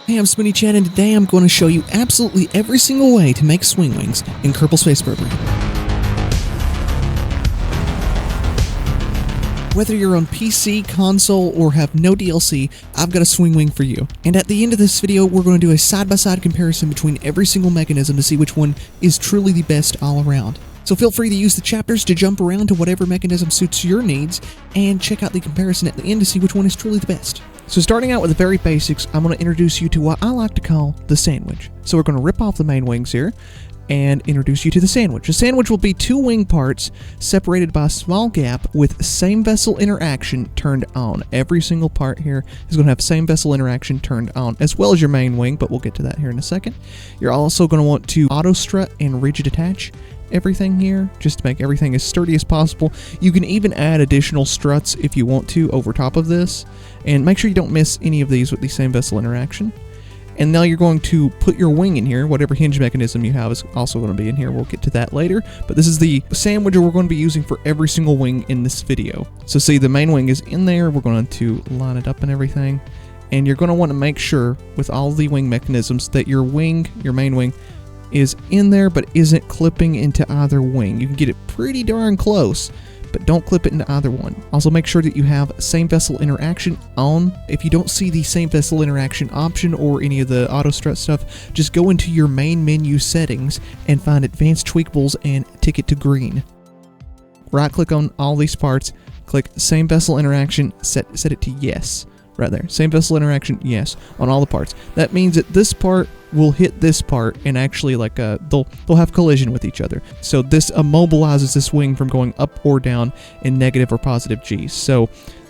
Hey, I'm Spinny Chad, and today I'm going to show you absolutely every single way to make swing wings in Kerbal Space Program. Whether you're on PC, console, or have no DLC, I've got a swing wing for you. And at the end of this video, we're going to do a side-by-side comparison between every single mechanism to see which one is truly the best all around. So feel free to use the chapters to jump around to whatever mechanism suits your needs, and check out the comparison at the end to see which one is truly the best. So starting out with the very basics, I'm going to introduce you to what I like to call the sandwich. So we're going to rip off the main wings here and introduce you to the sandwich. The sandwich will be two wing parts separated by a small gap with same vessel interaction turned on. Every single part here is going to have same vessel interaction turned on, as well as your main wing, but we'll get to that here in a second. You're also going to want to auto strut and rigid attach everything here, just to make everything as sturdy as possible. You can even add additional struts if you want to over top of this, and make sure you don't miss any of these with the same vessel interaction. And now you're going to put your wing in here. Whatever hinge mechanism you have is also going to be in here. We'll get to that later, but this is the sandwich we're going to be using for every single wing in this video. So see, the main wing is in there. We're going to line it up and everything, and you're going to want to make sure with all the wing mechanisms that your wing, your main wing, is in there but isn't clipping into either wing. You can get it pretty darn close, but don't clip it into either one. Also make sure that you have same vessel interaction on. If you don't see the same vessel interaction option or any of the auto strut stuff, just go into your main menu settings and find advanced tweakables and tick it to green. Right click on all these parts, click same vessel interaction, set it to yes. Right there, same vessel interaction, yes, on all the parts. That means that this part will hit this part, and actually like they'll have collision with each other. So this immobilizes this wing from going up or down in negative or positive G's. So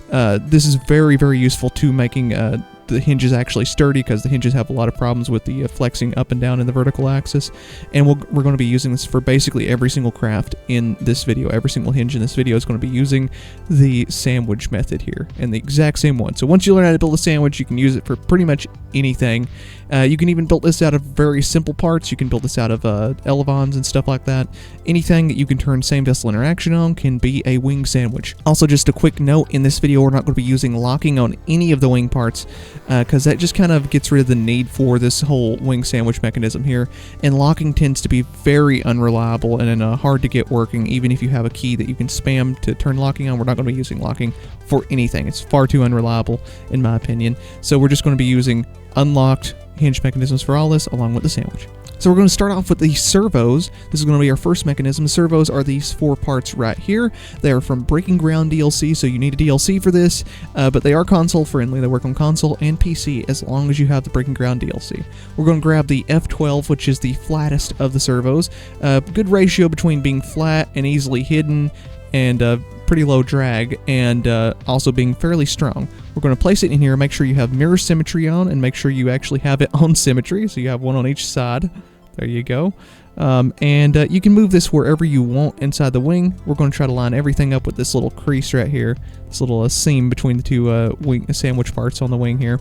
this is very, very useful to making the hinges actually sturdy, because the hinges have a lot of problems with the flexing up and down in the vertical axis. And we're going to be using this for basically every single craft in this video. Every single hinge in this video is going to be using the sandwich method here, and the exact same one. So once you learn how to build a sandwich, you can use it for pretty much anything. You can even build this out of very simple parts. You can build this out of elevons and stuff like that. Anything that you can turn same vessel interaction on can be a wing sandwich. Also, just a quick note, in this video we're not going to be using locking on any of the wing parts, because that just kind of gets rid of the need for this whole wing sandwich mechanism here. And locking tends to be very unreliable and hard to get working, even if you have a key that you can spam to turn locking on. We're not going to be using locking for anything. It's far too unreliable in my opinion. So we're just going to be using unlocked hinge mechanisms for all this, along with the sandwich. So we're going to start off with the servos. This is going to be our first mechanism. The servos are these four parts right here. They are from Breaking Ground DLC, so you need a DLC for this, but they are console friendly. They work on console and PC as long as you have the Breaking Ground DLC. We're going to grab the F12, which is the flattest of the servos. Good ratio between being flat and easily hidden, and pretty low drag, and also being fairly strong. We're going to place it in here, make sure you have mirror symmetry on, and make sure you actually have it on symmetry, so you have one on each side. There you go. And you can move this wherever you want inside the wing. We're going to try to line everything up with this little crease right here, this little seam between the two wing sandwich parts on the wing here.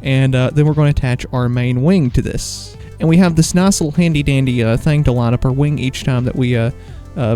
And then we're going to attach our main wing to this. And we have this nice little handy dandy thing to line up our wing each time that we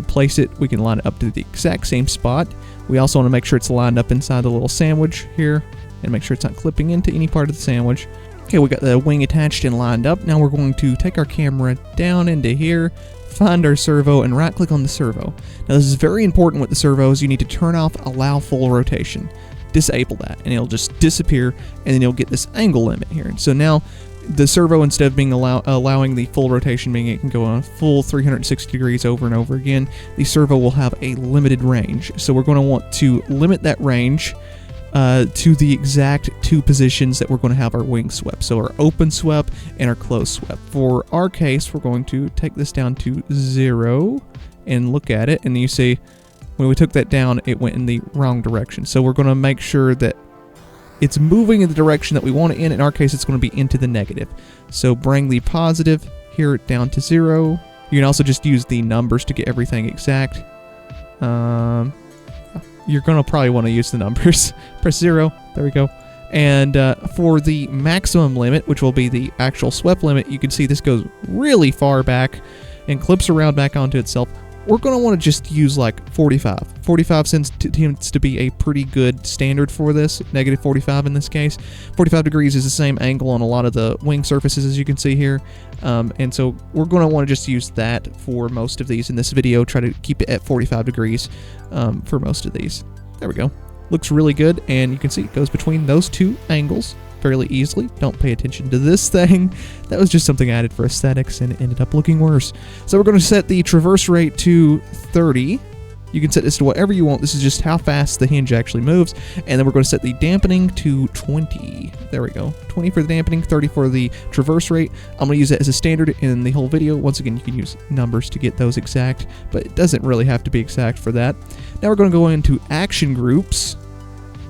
place it. We can line it up to the exact same spot. We also want to make sure it's lined up inside the little sandwich here, and make sure it's not clipping into any part of the sandwich. Okay, we got the wing attached and lined up. Now we're going to take our camera down into here, find our servo, and right click on the servo. Now this is very important with the servos. You need to turn off allow full rotation. Disable that, and it'll just disappear, and then you'll get this angle limit here. So now the servo, instead of being allowing the full rotation, meaning it can go on a full 360 degrees over and over again, the servo will have a limited range. So we're going to want to limit that range to the exact two positions that we're going to have our wing swept. So our open swept and our closed swept. For our case, we're going to take this down to 0 and look at it, and you see when we took that down, it went in the wrong direction. So we're going to make sure that it's moving in the direction that we want it in. In our case, it's going to be into the negative. So bring the positive here down to 0. You can also just use the numbers to get everything exact. You're going to probably want to use the numbers. Press 0. There we go. And for the maximum limit, which will be the actual swept limit, you can see this goes really far back and clips around back onto itself we're going to want to just use like 45. 45 tends to be a pretty good standard for this, negative 45 in this case. 45 degrees is the same angle on a lot of the wing surfaces, as you can see here. And so we're going to want to just use that for most of these in this video. Try to keep it at 45 degrees for most of these. There we go. Looks really good, and you can see it goes between those two angles fairly easily. Don't pay attention to this thing. That was just something added for aesthetics and it ended up looking worse. So we're going to set the traverse rate to 30. You can set this to whatever you want. This is just how fast the hinge actually moves. And then we're going to set the dampening to 20. There we go. 20 for the dampening, 30 for the traverse rate. I'm going to use that as a standard in the whole video. Once again, you can use numbers to get those exact, but it doesn't really have to be exact for that. Now we're going to go into action groups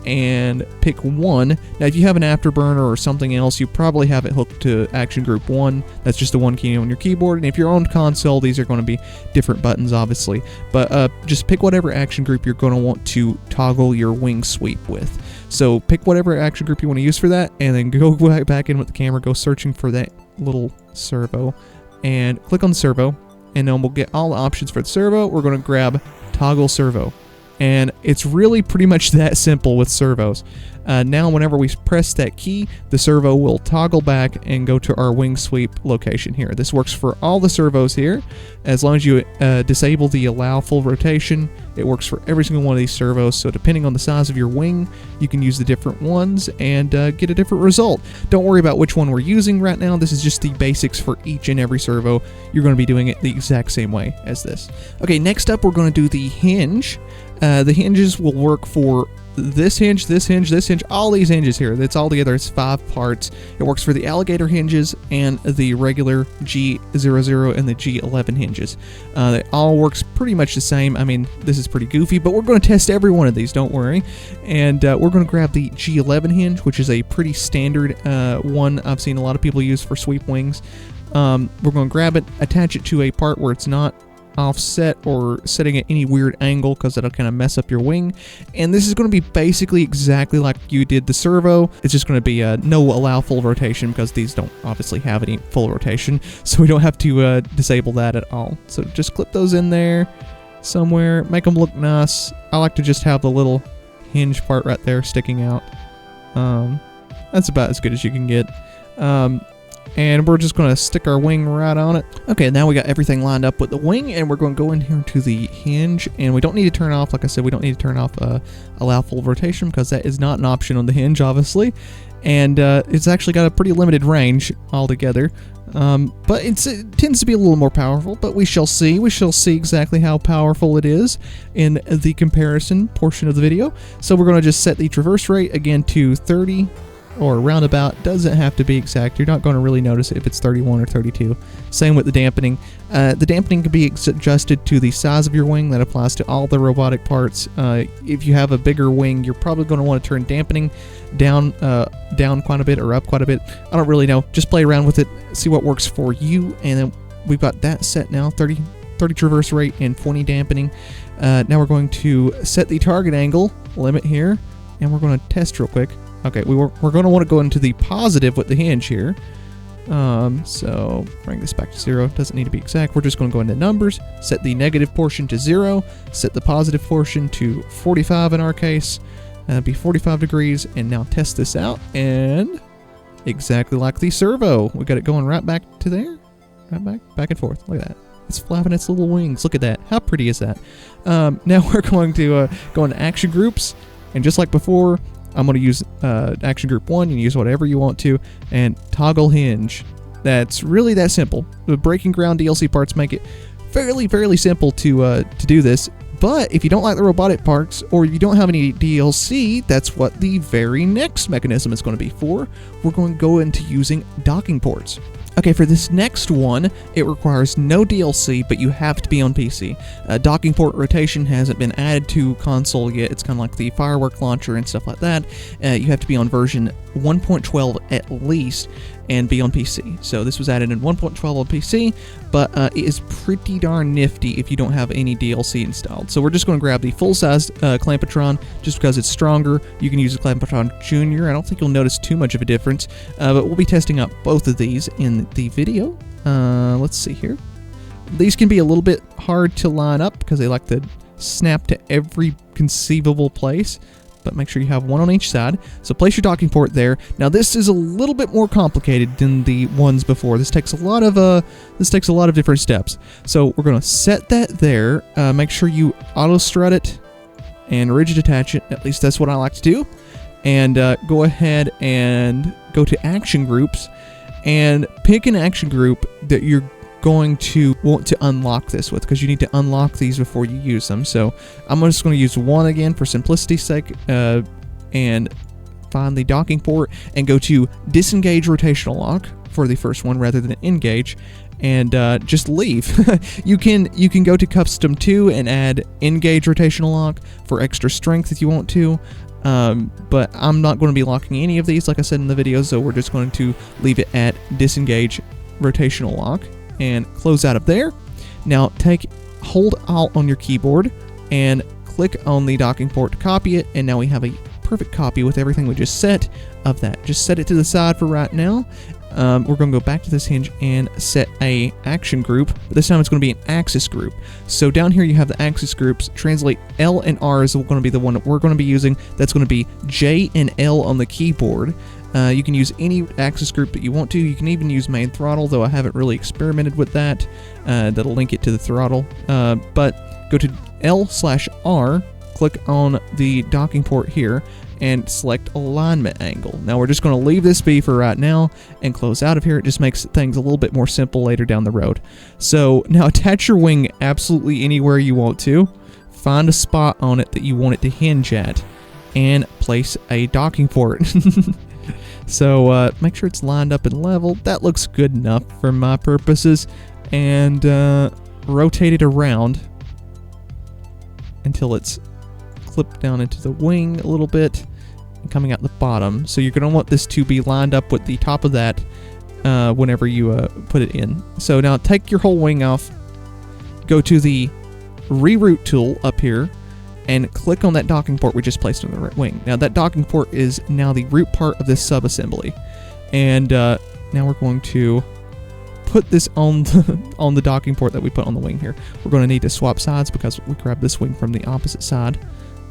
and pick one. Now if you have an afterburner or something else, you probably have it hooked to action group 1. That's just the one key on your keyboard, and if you're on console, these are going to be different buttons obviously, but just pick whatever action group you're going to want to toggle your wing sweep with. So pick whatever action group you want to use for that, and then go back in with the camera, go searching for that little servo, and click on the servo, and then we'll get all the options for the servo. We're going to grab toggle servo. And it's really pretty much that simple with servos. Now whenever we press that key, the servo will toggle back and go to our wing sweep location here. This works for all the servos here. As long as you disable the allow full rotation, it works for every single one of these servos. So depending on the size of your wing, you can use the different ones and get a different result. Don't worry about which one we're using right now. This is just the basics for each and every servo. You're going to be doing it the exact same way as this. Okay, next up we're going to do the hinge. The hinges will work for this hinge, this hinge, this hinge, all these hinges here. That's all together. It's 5 parts. It works for the alligator hinges and the regular G00 and the G11 hinges. It all works pretty much the same. I mean, this is pretty goofy, but we're going to test every one of these, don't worry. And we're going to grab the G11 hinge, which is a pretty standard one I've seen a lot of people use for sweep wings. We're going to grab it, attach it to a part where it's not offset or setting at any weird angle, because that'll kind of mess up your wing. And this is going to be basically exactly like you did the servo. It's just going to be no allow full rotation, because these don't obviously have any full rotation, so we don't have to disable that at all. So just clip those in there somewhere, make them look nice. I like to just have the little hinge part right there sticking out. That's about as good as you can get. And we're just going to stick our wing right on it. Okay, now we got everything lined up with the wing, and we're going to go in here to the hinge, and we don't need to turn off, like I said, we don't need to turn off allow full rotation, because that is not an option on the hinge, obviously. And it's actually got a pretty limited range altogether, but it tends to be a little more powerful, but we shall see. We shall see exactly how powerful it is in the comparison portion of the video. So we're going to just set the traverse rate again to 30. Or roundabout. Doesn't have to be exact. You're not going to really notice it if it's 31 or 32. Same with the dampening. The dampening can be adjusted to the size of your wing. That applies to all the robotic parts. If you have a bigger wing, you're probably going to want to turn dampening down quite a bit or up quite a bit. I don't really know. Just play around with it, see what works for you. And then we've got that set now. 30 traverse rate and 20 dampening. Now we're going to set the target angle limit here, and we're going to test real quick. Okay, we're going to want to go into the positive with the hinge here. So bring this back to 0. Doesn't need to be exact. We're just going to go into numbers, set the negative portion to 0, set the positive portion to 45 in our case. Be 45 degrees, and now test this out, and exactly like the servo, we got it going right back to there, right back and forth. Look at that. It's flapping its little wings. Look at that. How pretty is that? Now we're going to go into action groups, and just like before, I'm going to use action group 1. You can use whatever you want to, and toggle hinge. That's really that simple. The breaking ground DLC parts make it fairly simple to do this. But if you don't like the robotic parts, or if you don't have any DLC, that's what the very next mechanism is going to be for. We're going to go into using docking ports. Okay, for this next one, it requires no DLC, but you have to be on PC. Docking port rotation hasn't been added to console yet. It's kind of like the firework launcher and stuff like that. You have to be on version 1.12 at least and be on PC. So this was added in 1.12 on PC, but it is pretty darn nifty if you don't have any DLC installed. So we're just going to grab the full-size Clampetron just because it's stronger. You can use the Clampetron Junior. I don't think you'll notice too much of a difference, but we'll be testing out both of these in the video. Let's see here. These can be a little bit hard to line up because they like to snap to every conceivable place, but make sure you have one on each side. So place your docking port there. Now this is a little bit more complicated than the ones before. This takes a lot of different steps. So we're going to set that there. Make sure you auto strut it and rigid attach it. At least that's what I like to do. And go ahead and go to action groups and pick an action group that you're going to want to unlock this with, because you need to unlock these before you use them. So I'm just going to use one again for simplicity's sake, and find the docking port and go to disengage rotational lock for the first one rather than engage, and just leave. you can go to custom 2 and add engage rotational lock for extra strength if you want to. But I'm not going to be locking any of these, like I said in the video, so we're just going to leave it at disengage rotational lock and close out of there. Now hold Alt on your keyboard and click on the docking port to copy it, and now we have a perfect copy with everything we just set of that. Just set it to the side for right now. We're going to go back to this hinge and set a action group, but this time it's going to be an axis group. So down here you have the axis groups. Translate L and R is going to be the one that we're going to be using. That's going to be J and L on the keyboard. You can use any axis group that you want to. You can even use main throttle, though I haven't really experimented with that. That'll link it to the throttle. But go to L/R, click on the docking port here, and select alignment angle. Now we're just going to leave this be for right now and close out of here. It just makes things a little bit more simple later down the road. So now attach your wing absolutely anywhere you want to. Find a spot on it that you want it to hinge at, and place a docking port. So make sure it's lined up and level. That looks good enough for my purposes. And rotate it around until it's clipped down into the wing a little bit and coming out the bottom. So you're going to want this to be lined up with the top of that whenever you put it in. So now take your whole wing off, go to the reroute tool up here, and click on that docking port we just placed on the right wing. Now that docking port is now the root part of this sub-assembly. And now we're going to put this on the docking port that we put on the wing here. We're going to need to swap sides because we grabbed this wing from the opposite side.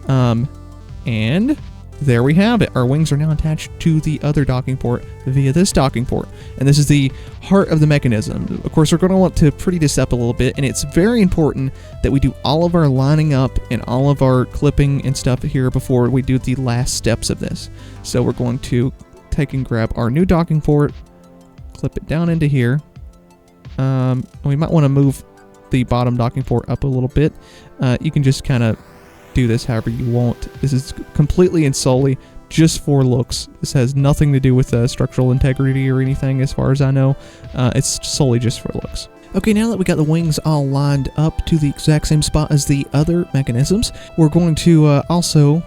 And there we have it. Our wings are now attached to the other docking port via this docking port. And this is the heart of the mechanism. Of course, we're going to want to pretty this up a little bit, and it's very important that we do all of our lining up and all of our clipping and stuff here before we do the last steps of this. So we're going to take and grab our new docking port, clip it down into here. We might want to move the bottom docking port up a little bit. You can just kind of do this however you want. This is completely and solely just for looks. This has nothing to do with structural integrity or anything as far as I know. It's solely just for looks. Okay, now that we got the wings all lined up to the exact same spot as the other mechanisms, we're going to also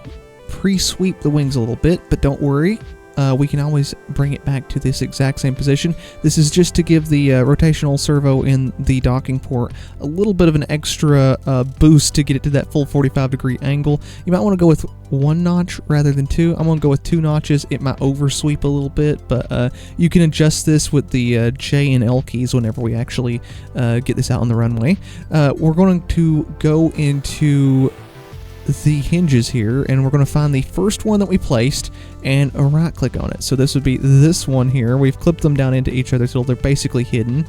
pre-sweep the wings a little bit, but don't worry. We can always bring it back to this exact same position. This is just to give the rotational servo in the docking port a little bit of an extra boost to get it to that full 45-degree angle. You might want to go with 1 notch rather than 2. I'm going to go with 2 notches. It might oversweep a little bit, but you can adjust this with the J and L keys whenever we actually get this out on the runway. We're going to go into the hinges here, and we're going to find the first one that we placed and right click on it. So this would be this one here. We've clipped them down into each other so they're basically hidden,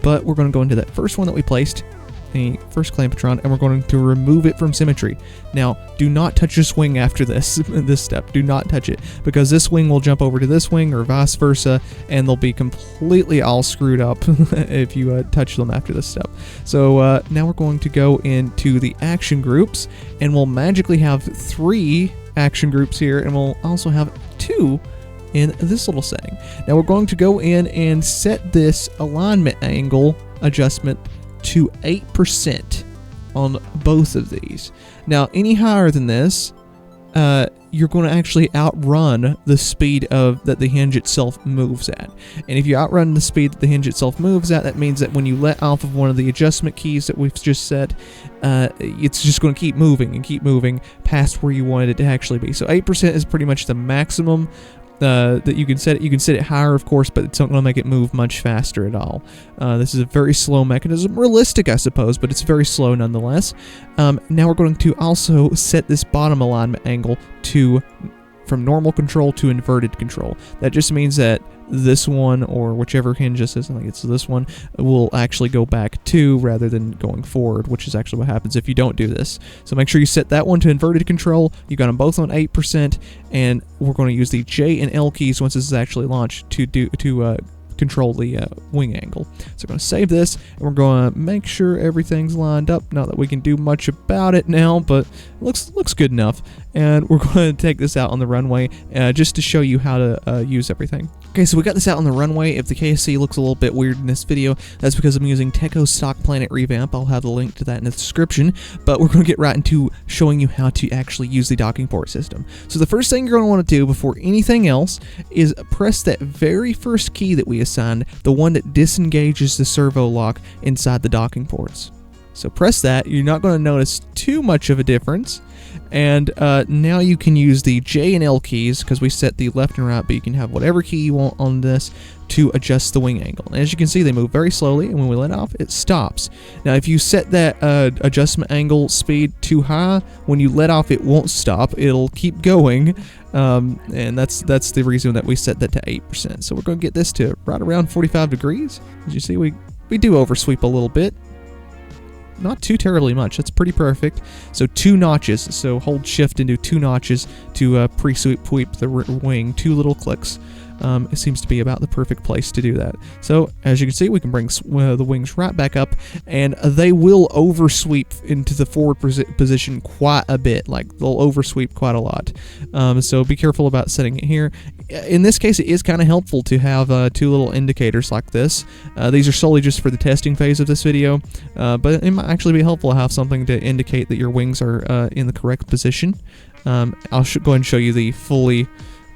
but we're going to go into that first one that we placed, the first clampetron, and we're going to remove it from symmetry. Now do not touch this wing after this step. Do not touch it, because this wing will jump over to this wing or vice versa, and they'll be completely all screwed up if you touch them after this step. So now we're going to go into the action groups, and we'll magically have 3 action groups here, and we'll also have 2 in this little setting. Now we're going to go in and set this alignment angle adjustment to 8% on both of these. Now any higher than this, you're going to actually outrun the speed that the hinge itself moves at. And if you outrun the speed that the hinge itself moves at, that means that when you let off of one of the adjustment keys that we've just set, it's just going to keep moving and keep moving past where you wanted it to actually be. So 8% is pretty much the maximum that you can set it higher, of course, but it's not going to make it move much faster at all. This is a very slow mechanism, realistic, I suppose, but it's very slow nonetheless. Now we're going to also set this bottom alignment angle from normal control to inverted control. That just means that this one, or whichever hinge this is, I think it's this one, will actually go back 2 rather than going forward, which is actually what happens if you don't do this. So make sure you set that one to inverted control. You got them both on 8%, and we're going to use the J and L keys once this is actually launched to control the wing angle. So we're going to save this, and we're going to make sure everything's lined up. Not that we can do much about it now, but it looks good enough. And we're going to take this out on the runway just to show you how to use everything. Okay, so we got this out on the runway. If the KSC looks a little bit weird in this video, that's because I'm using Techo's stock planet revamp. I'll have the link to that in the description, but we're going to get right into showing you how to actually use the docking port system. So the first thing you're going to want to do before anything else is press that very first key that we assigned, the one that disengages the servo lock inside the docking ports. So press that. You're not going to notice too much of a difference. And now you can use the J and L keys, because we set the left and right, but you can have whatever key you want on this to adjust the wing angle. And as you can see, they move very slowly, and when we let off, it stops. Now, if you set that adjustment angle speed too high, when you let off, it won't stop. It'll keep going, and that's the reason that we set that to 8%. So we're going to get this to right around 45 degrees. As you see, we do oversweep a little bit. Not too terribly much. That's pretty perfect. So 2 notches. So hold shift and do 2 notches to pre-sweep the wing. 2 little clicks. It seems to be about the perfect place to do that. So as you can see, we can bring the wings right back up, and they will oversweep into the forward position quite a bit. Like, they'll oversweep quite a lot. So be careful about setting it here. In this case, it is kind of helpful to have 2 little indicators like this. These are solely just for the testing phase of this video, but it might actually be helpful to have something to indicate that your wings are in the correct position. I'll go ahead and show you the fully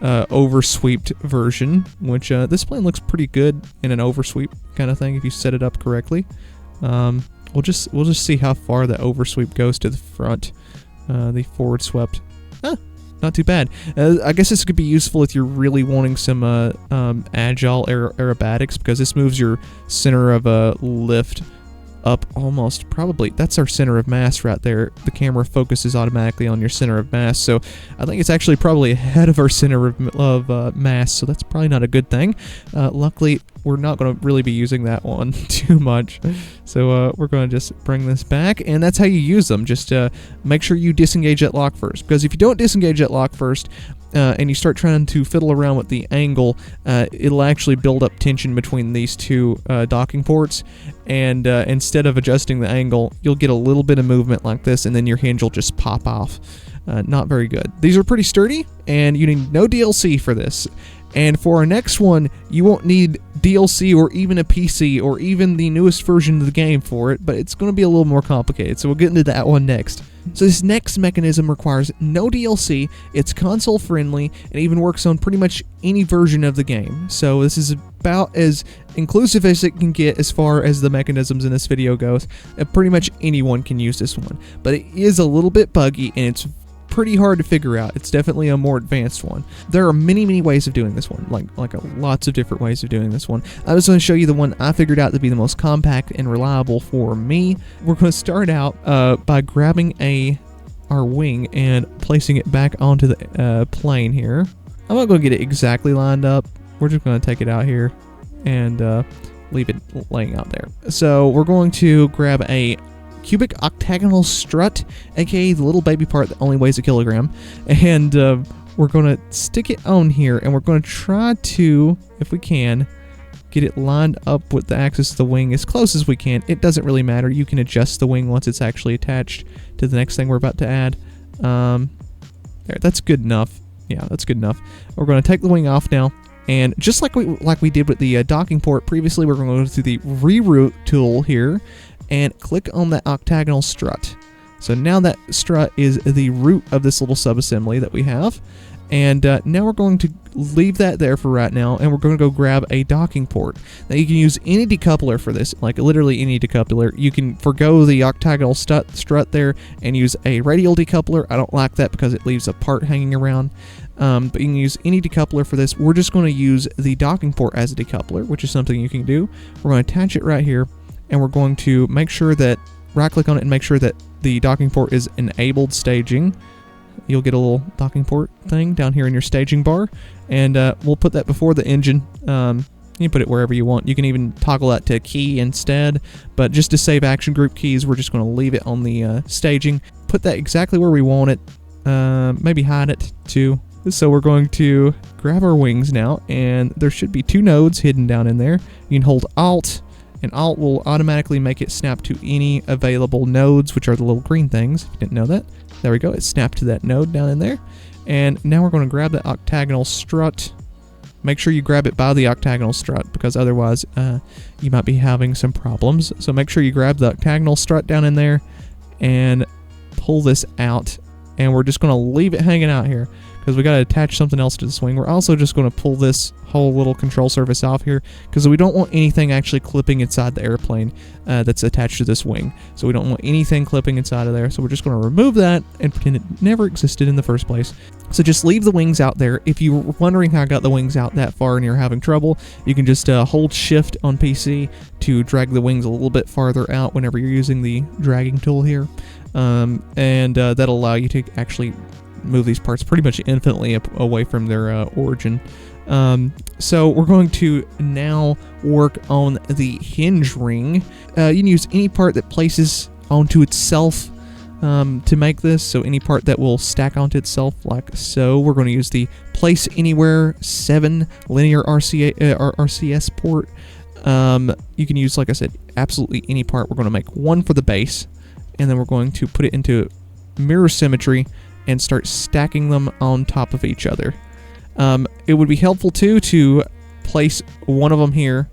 oversweeped version, which this plane looks pretty good in an oversweep kind of thing if you set it up correctly. We'll just see how far that oversweep goes to the front. The forward swept, not too bad. I guess this could be useful if you're really wanting some agile aerobatics, because this moves your center of lift up almost, probably, that's our center of mass right there. The camera focuses automatically on your center of mass, so I think it's actually probably ahead of our center of mass, so that's probably not a good thing. Luckily, we're not going to really be using that one too much, so we're going to just bring this back, and that's how you use them. Just make sure you disengage that lock first, because if you don't disengage that lock first, and you start trying to fiddle around with the angle, it'll actually build up tension between these 2 docking ports, and instead of adjusting the angle, you'll get a little bit of movement like this, and then your hinge will just pop off. Not very good. These are pretty sturdy, and you need no DLC for this. And for our next one, you won't need DLC or even a PC or even the newest version of the game for it, but it's going to be a little more complicated, so we'll get into that one next. So this next mechanism requires no DLC, it's console friendly, and even works on pretty much any version of the game. So this is about as inclusive as it can get as far as the mechanisms in this video goes. Pretty much anyone can use this one, but it is a little bit buggy, and it's pretty hard to figure out. It's definitely a more advanced one. There are many ways of doing this one, like lots of different ways of doing this one. I was going to show you the one I figured out to be the most compact and reliable for me. We're going to start out by grabbing our wing and placing it back onto the plane here. I'm not going to get it exactly lined up. We're just going to take it out here and leave it laying out there. So we're going to grab a cubic octagonal strut, aka the little baby part that only weighs a kilogram, and we're going to stick it on here, and we're going to try to, if we can, get it lined up with the axis of the wing as close as we can. It doesn't really matter. You can adjust the wing once it's actually attached to the next thing we're about to add. There, that's good enough. Yeah, that's good enough. We're going to take the wing off now, and just like we did with the docking port previously, we're going to go through the reroute tool here and click on that octagonal strut. So now that strut is the root of this little subassembly that we have. And now we're going to leave that there for right now, and we're going to go grab a docking port. Now you can use any decoupler for this, like literally any decoupler. You can forgo the octagonal strut there and use a radial decoupler. I don't like that because it leaves a part hanging around. but you can use any decoupler for this. We're just going to use the docking port as a decoupler, which is something you can do. We're going to attach it right here, and we're going to make sure that, right-click on it and make sure that the docking port is enabled staging. You'll get a little docking port thing down here in your staging bar, and we'll put that before the engine. You can put it wherever you want. You can even toggle that to key instead, but just to save action group keys, we're just going to leave it on the staging. Put that exactly where we want it. Maybe hide it too. So we're going to grab our wings now, and there should be 2 nodes hidden down in there. You can hold Alt, and Alt will automatically make it snap to any available nodes, which are the little green things, if you didn't know that. There we go, it snapped to that node down in there. And now we're going to grab the octagonal strut. Make sure you grab it by the octagonal strut, because otherwise you might be having some problems. So make sure you grab the octagonal strut down in there and pull this out. And we're just going to leave it hanging out here, because we got to attach something else to the swing. We're also just going to pull this whole little control surface off here, because we don't want anything actually clipping inside the airplane that's attached to this wing. So we don't want anything clipping inside of there. So we're just going to remove that and pretend it never existed in the first place. So just leave the wings out there. If you were wondering how I got the wings out that far and you're having trouble, you can just hold Shift on PC to drag the wings a little bit farther out whenever you're using the dragging tool here. And that'll allow you to actually move these parts pretty much infinitely away from their origin. So we're going to now work on the hinge ring. You can use any part that places onto itself to make this. So any part that will stack onto itself like so. We're going to use the Place Anywhere 7 linear RCS port. You can use, like I said, absolutely any part. We're going to make one for the base, and then we're going to put it into mirror symmetry and start stacking them on top of each other. It would be helpful too to place one of them here,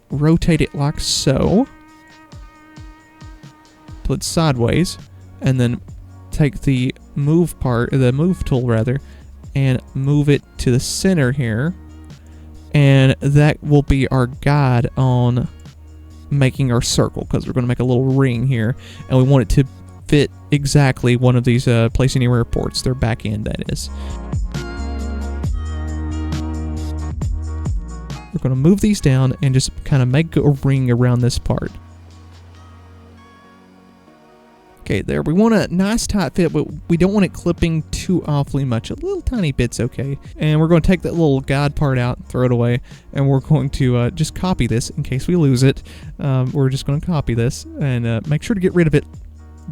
rotate it like so, put it sideways, and then take the move tool rather, and move it to the center here, and that will be our guide on making our circle, because we're going to make a little ring here, and we want it to fit exactly one of these Place Anywhere ports, their back end, that is. We're going to move these down and just kind of make a ring around this part. Okay, there. We want a nice tight fit, but we don't want it clipping too awfully much. A little tiny bit's okay. And we're going to take that little guide part out, throw it away, and we're going to just copy this in case we lose it. We're just going to copy this and make sure to get rid of it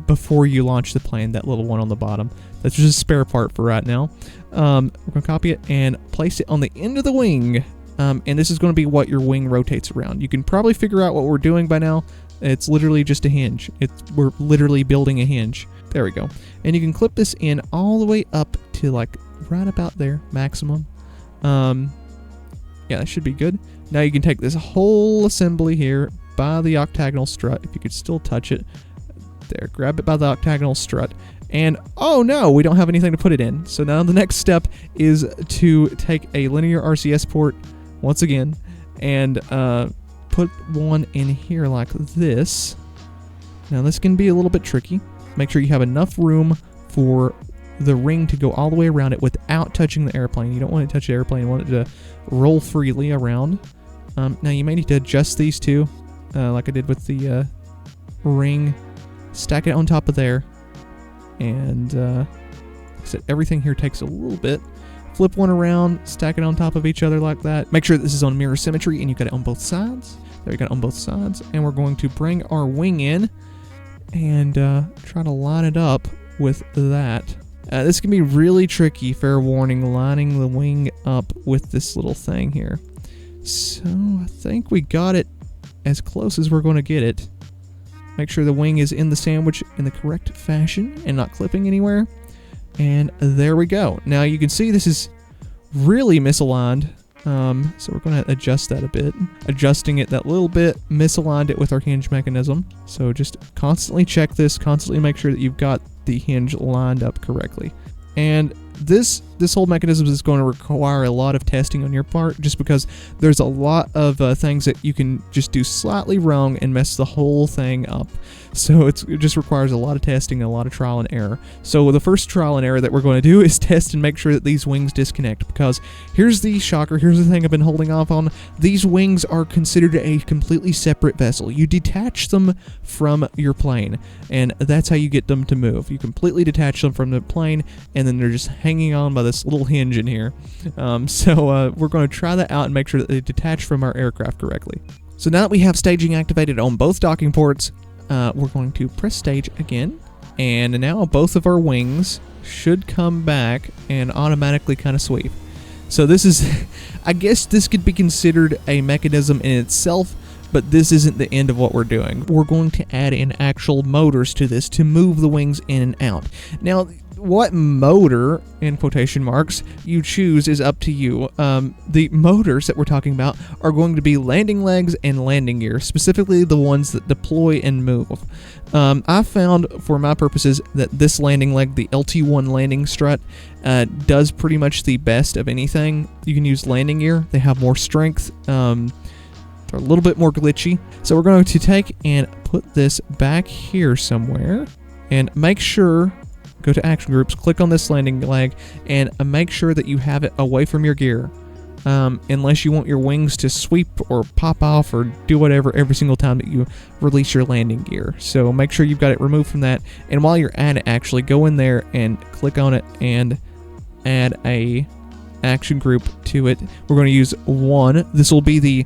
before you launch the plane, that little one on the bottom. That's just a spare part for right now. We're going to copy it and place it on the end of the wing. And this is going to be what your wing rotates around. You can probably figure out what we're doing by now. It's literally just a hinge. We're literally building a hinge. There we go. And you can clip this in all the way up to like right about there, maximum. Yeah, that should be good. Now you can take this whole assembly here by the octagonal strut, if you could still touch it. There, grab it by the octagonal strut. And oh no, we don't have anything to put it in. So now the next step is to take a linear RCS port once again and put one in here like this. Now this can be a little bit tricky. Make sure you have enough room for the ring to go all the way around it without touching the airplane. You don't want it to touch the airplane. You want it to roll freely around. Now you may need to adjust these two, like I did with the ring. Stack it on top of there. And like I said, everything here takes a little bit. Flip one around, stack it on top of each other like that. Make sure that this is on mirror symmetry and you got it on both sides. There, you got it on both sides. And we're going to bring our wing in and try to line it up with that. This can be really tricky, fair warning, lining the wing up with this little thing here. So I think we got it as close as we're going to get it. Make sure the wing is in the sandwich in the correct fashion and not clipping anywhere. And there we go. Now you can see this is really misaligned. So we're going to adjust that a bit. Adjusting it that little bit, misaligned it with our hinge mechanism. So just constantly check this, constantly make sure that you've got the hinge lined up correctly. And this this whole mechanism is going to require a lot of testing on your part, just because there's a lot of things that you can just do slightly wrong and mess the whole thing up. So it just requires a lot of testing, a lot of trial and error. So the first trial and error that we're going to do is test and make sure that these wings disconnect, because here's the shocker, here's the thing I've been holding off on. These wings are considered a completely separate vessel. You detach them from your plane, and that's how you get them to move. You completely detach them from the plane, and then they're just hanging on by this little hinge in here. So we're going to try that out and make sure that they detach from our aircraft correctly. So now that we have staging activated on both docking ports, we're going to press stage again, and now both of our wings should come back and automatically kind of sweep. So this is, I guess this could be considered a mechanism in itself, but this isn't the end of what we're doing. We're going to add in actual motors to this to move the wings in and out. Now, what motor, in quotation marks, you choose is up to you. The motors that we're talking about are going to be landing legs and landing gear, specifically the ones that deploy and move. I found, for my purposes, that this landing leg, the LT1 landing strut, does pretty much the best of anything. You can use landing gear. They have more strength. They're a little bit more glitchy. So we're going to take and put this back here somewhere, and make sure, go to action groups, click on this landing leg, and make sure that you have it away from your gear, unless you want your wings to sweep or pop off or do whatever every single time that you release your landing gear. So make sure you've got it removed from that, and while you're at it, actually go in there and click on it and add a action group to it. We're going to use one. This will be the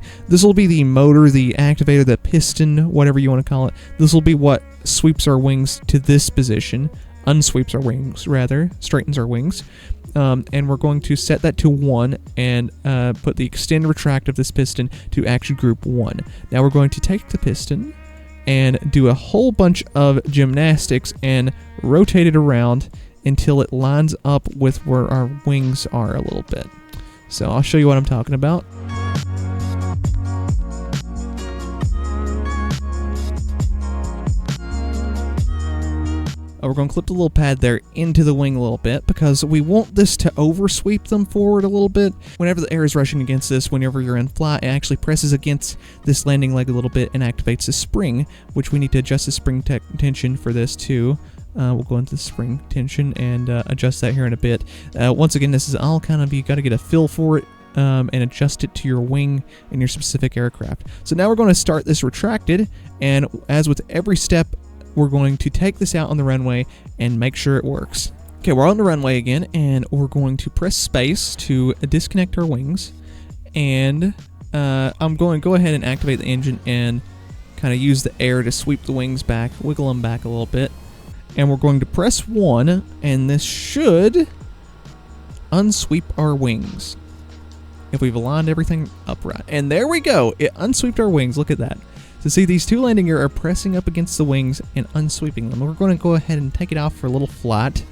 motor, the activator, the piston, whatever you want to call it. This will be what sweeps our wings to this position, unsweeps our wings rather, straightens our wings. And we're going to set that to 1 and put the extend retract of this piston to action group 1. Now we're going to take the piston and do a whole bunch of gymnastics and rotate it around until it lines up with where our wings are a little bit. So I'll show you what I'm talking about. We're going to clip the little pad there into the wing a little bit, because we want this to oversweep them forward a little bit. Whenever the air is rushing against this, whenever you're in flight, it actually presses against this landing leg a little bit and activates the spring, which we need to adjust the spring tension for this too. We'll go into the spring tension and adjust that here in a bit. Once again, this is all kind of, you got to get a feel for it and adjust it to your wing and your specific aircraft. So now we're going to start this retracted, and as with every step, we're going to take this out on the runway and make sure it works. Okay, we're on the runway again, and we're going to press space to disconnect our wings. And I'm going to go ahead and activate the engine and kind of use the air to sweep the wings back, wiggle them back a little bit. And we're going to press 1, and this should unsweep our wings if we've aligned everything upright. And there we go, it unsweeped our wings. Look at that. So see, these two landing gear are pressing up against the wings and unsweeping them. We're going to go ahead and take it off for a little flight.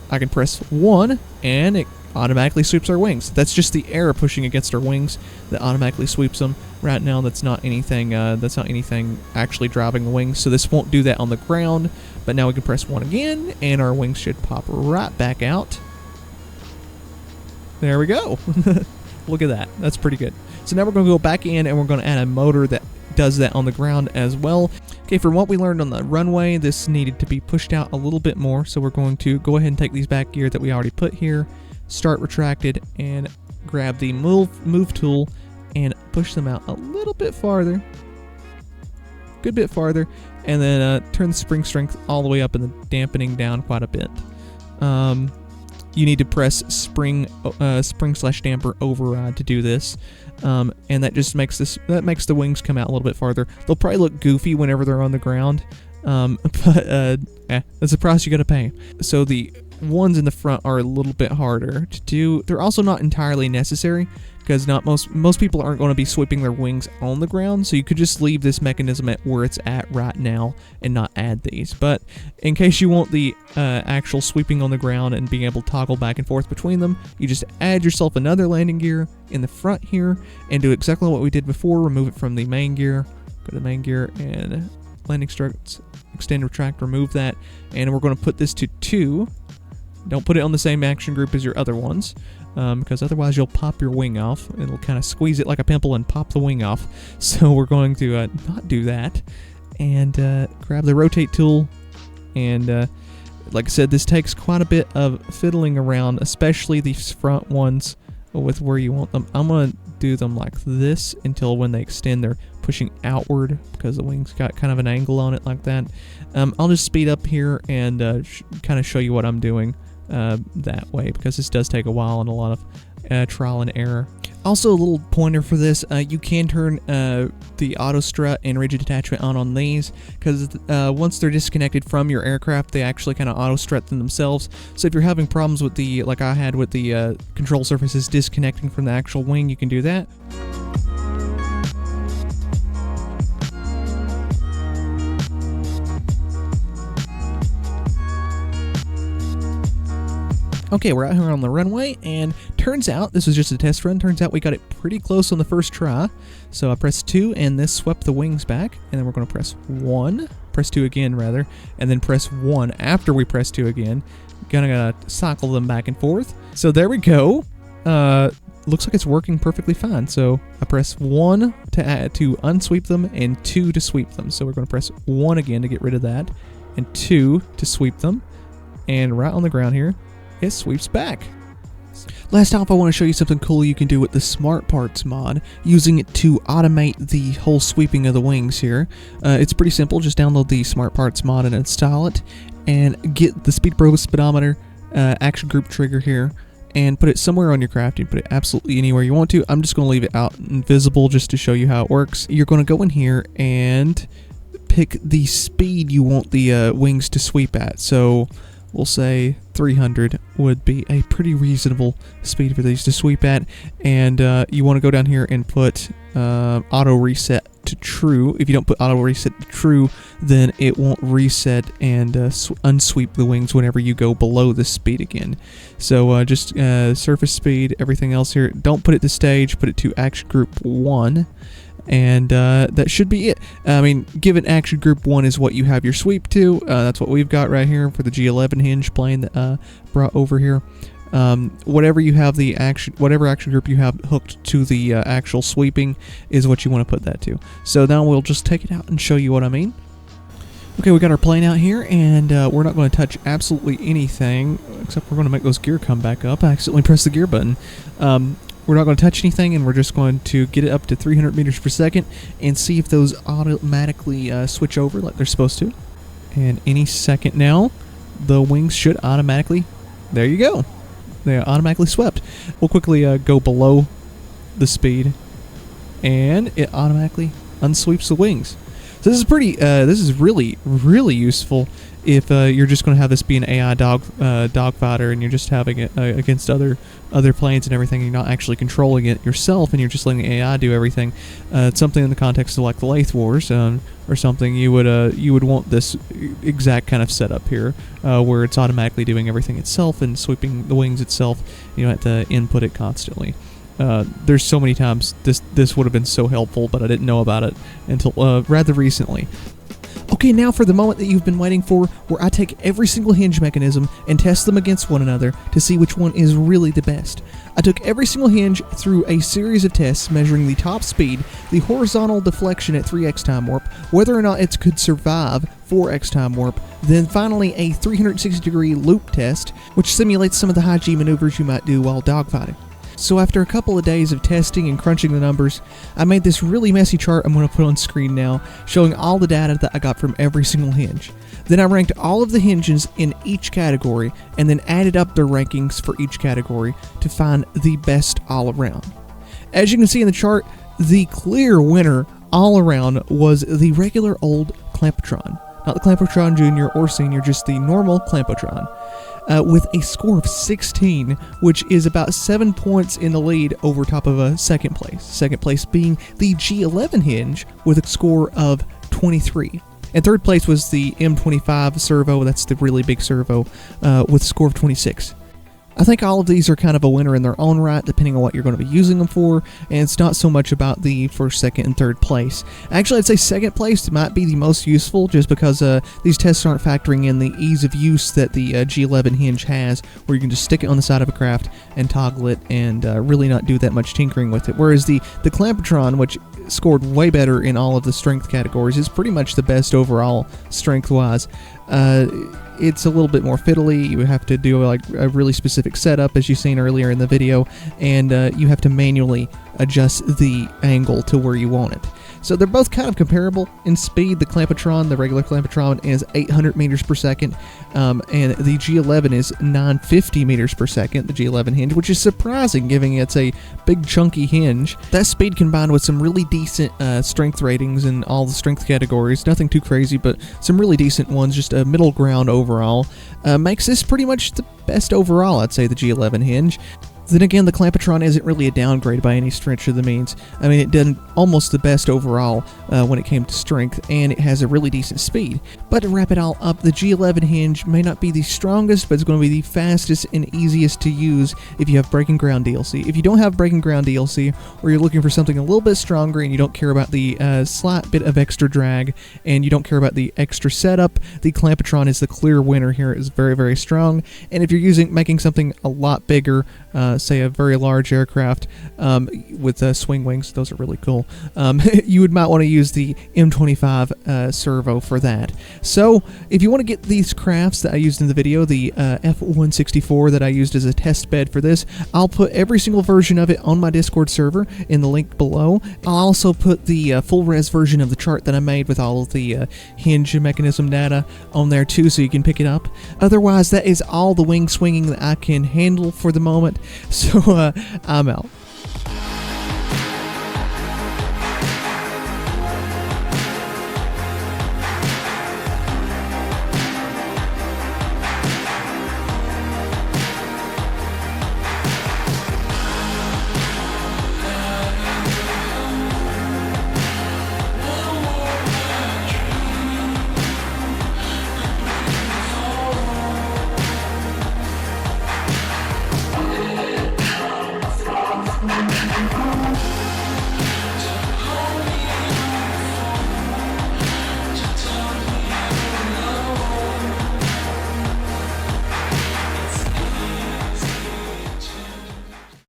I can press 1 and it automatically sweeps our wings. That's just the air pushing against our wings that automatically sweeps them. Right now, that's not anything actually driving the wings, so this won't do that on the ground. But now we can press 1 again, and our wings should pop right back out. There we go. Look at that. That's pretty good. So now we're going to go back in, and we're going to add a motor that does that on the ground as well. Okay, from what we learned on the runway, this needed to be pushed out a little bit more, so we're going to go ahead and take these back gear that we already put here, start retracted, and grab the move tool and push them out a little bit farther, good bit farther, and then turn the spring strength all the way up and the dampening down quite a bit. You need to press spring/damper override to do this, and that just makes the wings come out a little bit farther. They'll probably look goofy whenever they're on the ground, but that's the price you got to pay. So the ones in the front are a little bit harder to do. They're also not entirely necessary, because not most people aren't going to be sweeping their wings on the ground, so you could just leave this mechanism at where it's at right now and not add these. But in case you want the actual sweeping on the ground and being able to toggle back and forth between them, you just add yourself another landing gear in the front here and do exactly what we did before. Remove it from the main gear, go to the main gear and landing struts, extend, retract, remove that, and we're going to put this to 2. Don't put it on the same action group as your other ones, because otherwise you'll pop your wing off. It'll kind of squeeze it like a pimple and pop the wing off. So we're going to not do that, and grab the rotate tool. And like I said, this takes quite a bit of fiddling around, especially these front ones with where you want them. I'm going to do them like this until when they extend, they're pushing outward because the wing's got kind of an angle on it like that. I'll just speed up here and kind of show you what I'm doing that way, because this does take a while and a lot of trial and error. Also, a little pointer for this, you can turn the auto strut and rigid attachment on these, because once they're disconnected from your aircraft, they actually kind of auto strut themselves. So if you're having problems with the, like I had with the control surfaces disconnecting from the actual wing, you can do that. Okay, we're out here on the runway, and turns out, this was just a test run, turns out we got it pretty close on the first try. So I pressed 2, and this swept the wings back, and then we're going to press 1, press 2 again rather, and then press 1 after we press 2 again. Gonna cycle them back and forth. So there we go. Looks like it's working perfectly fine. So I press 1 to unsweep them, and 2 to sweep them. So we're going to press 1 again to get rid of that, and 2 to sweep them, and right on the ground here, it sweeps back. Last off, I want to show you something cool you can do with the Smart Parts mod, using it to automate the whole sweeping of the wings here. It's pretty simple. Just download the Smart Parts mod and install it, and get the speed probe speedometer action group trigger here, and put it somewhere on your craft. You can put it absolutely anywhere you want to. I'm just going to leave it out invisible just to show you how it works. You're going to go in here and pick the speed you want the wings to sweep at. So we'll say 300 would be a pretty reasonable speed for these to sweep at, and you want to go down here and put auto reset to true. If you don't put auto reset to true, then it won't reset and unsweep the wings whenever you go below the speed again. So just surface speed, everything else here, don't put it to stage, put it to action group 1. And that should be it. I mean, given action group 1 is what you have your sweep to, that's what we've got right here for the G11 hinge plane that brought over here. Whatever you have whatever action group you have hooked to the actual sweeping is what you want to put that to. So now we'll just take it out and show you what I mean. Okay, we got our plane out here, and we're not going to touch absolutely anything, except we're going to make those gear come back up. I accidentally pressed the gear button. We're not going to touch anything, and we're just going to get it up to 300 meters per second and see if those automatically switch over like they're supposed to. And any second now, the wings should automatically, there you go, they are automatically swept. We'll quickly go below the speed, and it automatically unsweeps the wings. So this is pretty, this is really, really useful if you're just going to have this be an AI dogfighter, and you're just having it against other planes and everything, and you're not actually controlling it yourself, and you're just letting the AI do everything. It's something in the context of like the Lathe Wars or something. You would want this exact kind of setup here, where it's automatically doing everything itself and sweeping the wings itself. You don't have to input it constantly. There's so many times this would have been so helpful, but I didn't know about it until rather recently. Okay, now for the moment that you've been waiting for, where I take every single hinge mechanism and test them against one another to see which one is really the best. I took every single hinge through a series of tests measuring the top speed, the horizontal deflection at 3x time warp, whether or not it could survive 4x time warp, then finally a 360-degree loop test, which simulates some of the high G maneuvers you might do while dogfighting. So after a couple of days of testing and crunching the numbers, I made this really messy chart I'm going to put on screen now, showing all the data that I got from every single hinge. Then I ranked all of the hinges in each category, and then added up their rankings for each category to find the best all around. As you can see in the chart, the clear winner all around was the regular old Clampotron. Not the Clampotron Junior or Senior, just the normal Clampotron. With a score of 16, which is about 7 points in the lead over top of second place. Second place being the G11 hinge with a score of 23. And third place was the M25 servo, that's the really big servo, with a score of 26. I think all of these are kind of a winner in their own right, depending on what you're going to be using them for, and it's not so much about the first, second, and third place. Actually, I'd say second place might be the most useful, just because these tests aren't factoring in the ease of use that the G11 hinge has, where you can just stick it on the side of a craft and toggle it and really not do that much tinkering with it. Whereas the Planetshine, which scored way better in all of the strength categories, is pretty much the best overall strength-wise. It's a little bit more fiddly. You have to do like a really specific setup, as you've seen earlier in the video, and you have to manually adjust the angle to where you want it. So they're both kind of comparable in speed. The Planetshine, the regular Planetshine, is 800 meters per second, and the G11 is 950 meters per second, the G11 hinge, which is surprising given it's a big chunky hinge. That speed combined with some really decent strength ratings in all the strength categories, nothing too crazy, but some really decent ones, just a middle ground overall, makes this pretty much the best overall, I'd say, the G11 hinge. Then again, the Planetshine isn't really a downgrade by any stretch of the means. I mean, it did almost the best overall when it came to strength, and it has a really decent speed. But to wrap it all up, the G11 hinge may not be the strongest, but it's going to be the fastest and easiest to use if you have Breaking Ground DLC. If you don't have Breaking Ground DLC, or you're looking for something a little bit stronger and you don't care about the slight bit of extra drag, and you don't care about the extra setup, the Planetshine is the clear winner here. It's very, very strong. And if you're making something a lot bigger, say a very large aircraft with swing wings, those are really cool, you might want to use the M25 servo for that. So if you want to get these crafts that I used in the video, the F-164 that I used as a test bed for this, I'll put every single version of it on my Discord server in the link below. I'll also put the full res version of the chart that I made with all of the hinge mechanism data on there too, so you can pick it up. Otherwise, that is all the wing swinging that I can handle for the moment. So I'm out.